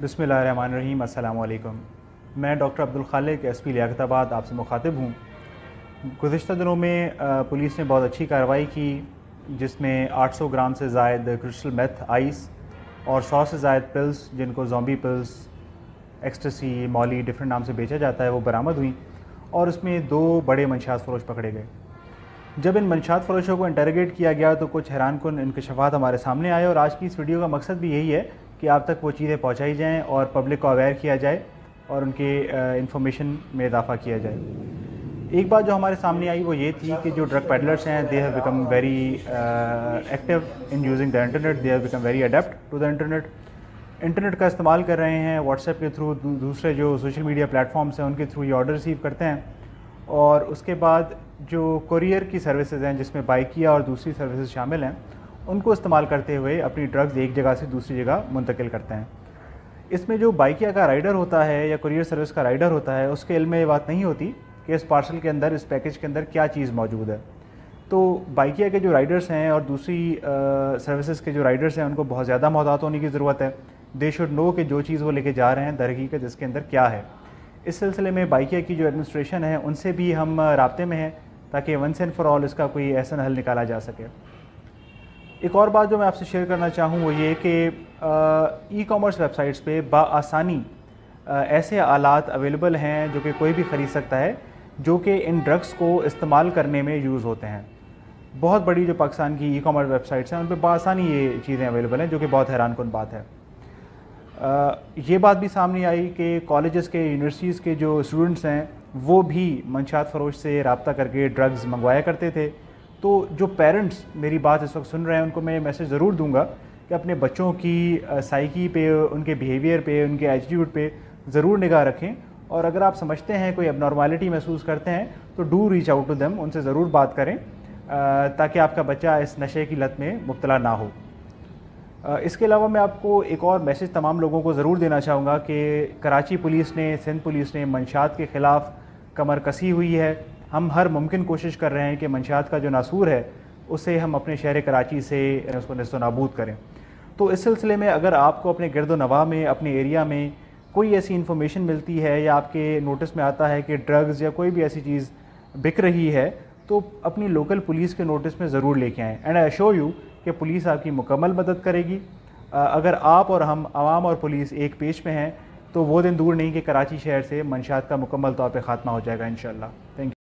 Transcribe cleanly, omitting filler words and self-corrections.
बिस्मिल्लाहिर्रहमानिर्रहीम। अस्सलाम वालेकुम। मैं डॉक्टर अब्दुल खालिक एसपी लियाकताबाद आपसे मुखातिब हूँ। गुज़िश्ता दिनों में पुलिस ने बहुत अच्छी कार्रवाई की, जिसमें 800 ग्राम से ज़ायद क्रिस्टल मेथ आइस और 100 से ज़ायद पिल्स, जिनको zombie pills, ecstasy, Molly different नाम से बेचा जाता है, वो बरामद हुई और उसमें 2 बड़े मंशियात फ़रोश पकड़े गए। जब इन मंशियात फ़रोशों को इंटरोगेट किया गया तो कुछ हैरानकुन इंकशाफात हमारे सामने आए और आज की इस वीडियो का मकसद भी यही है कि आप तक वो चीज़ें पहुँचाई जाएँ और पब्लिक को अवेयर किया जाए और उनके इंफॉर्मेशन में इजाफ़ा किया जाए। एक बात जो हमारे सामने आई वो ये थी कि जो ड्रग पेडलर्स हैं, they have become very active in using the internet, they have become very adept to the internet का इस्तेमाल कर रहे हैं। व्हाट्सएप के थ्रू, दूसरे जो सोशल मीडिया प्लेटफॉर्म्स हैं उनके थ्रू ये ऑर्डर रिसीव करते हैं और उसके बाद जो कुरियर की सर्विसेज हैं, जिसमें बाइकिया और दूसरी सर्विसेज शामिल हैं, उनको इस्तेमाल करते हुए अपनी ड्रग्स एक जगह से दूसरी जगह मुंतकिल करते हैं। इसमें जो बाइकिया का राइडर होता है या कुरियर सर्विस का राइडर होता है, उसके इल्म में ये बात नहीं होती कि इस पार्सल के अंदर, इस पैकेज के अंदर क्या चीज़ मौजूद है। तो बाइकिया के जो राइडर्स हैं और दूसरी सर्विसेज के जो राइडर्स हैं, उनको बहुत ज़्यादा मोहतात होने की ज़रूरत है। दे शुड नो कि जो चीज़ वो लेके जा रहे हैं दरहकीकत इसके अंदर क्या है। इस सिलसिले में बाइकिया की जो एडमिनिस्ट्रेशन है उनसे भी हम राब्ते में हैं ताकि वंस एंड फॉर ऑल इसका कोई ऐसा हल निकाला जा सके। एक और बात जो मैं आपसे शेयर करना चाहूँ वो ये कि ई कॉमर्स वेबसाइट्स पे बआसानी ऐसे आलात अवेलेबल हैं जो कि कोई भी ख़रीद सकता है, जो कि इन ड्रग्स को इस्तेमाल करने में यूज़ होते हैं। बहुत बड़ी जो पाकिस्तान की ई कॉमर्स वेबसाइट्स हैं उन पर बआसानी ये चीज़ें अवेलेबल हैं, जो कि बहुत हैरानकुन बात है। ये बात भी सामने आई कि कॉलेजेस के, यूनिवर्सिटीज़ के जो स्टूडेंट्स हैं वो भी मंशियात फ़रोश से रब्ता करके ड्रग्स मंगवाया करते थे। तो जो पेरेंट्स मेरी बात इस वक्त सुन रहे हैं उनको मैं ये मैसेज ज़रूर दूंगा कि अपने बच्चों की साइकी पे, उनके बिहेवियर पे, उनके एटीट्यूड पे ज़रूर निगाह रखें और अगर आप समझते हैं कोई एबनॉर्मलिटी महसूस करते हैं तो do reach out to them, उनसे ज़रूर बात करें ताकि आपका बच्चा इस नशे की लत में मुब्तला ना हो। इसके अलावा मैं आपको एक और मैसेज तमाम लोगों को ज़रूर देना चाहूँगा कि कराची पुलिस ने, सिंध पुलिस ने मंशियात के ख़िलाफ़ कमर कसी हुई है। हम हर मुमकिन कोशिश कर रहे हैं कि मंशियात का जो नासूर है उसे हम अपने शहर कराची से उसको नेस्त नाबूद करें। तो इस सिलसिले में अगर आपको अपने गिरदो नवाह में, अपने एरिया में कोई ऐसी इन्फॉर्मेशन मिलती है या आपके नोटिस में आता है कि ड्रग्स या कोई भी ऐसी चीज़ बिक रही है, तो अपनी लोकल पुलिस के नोटिस में ज़रूर लेके आएँ। एंड आई अश्योर यू कि पुलिस आपकी मुकम्मल मदद करेगी। अगर आप और हम, आवाम और पुलिस एक पेज पे हैं, तो वो दिन दूर नहीं कि कराची शहर से मंशियात का मुकम्मल तौर पे ख़ात्मा हो जाएगा इंशाअल्लाह। Thank you.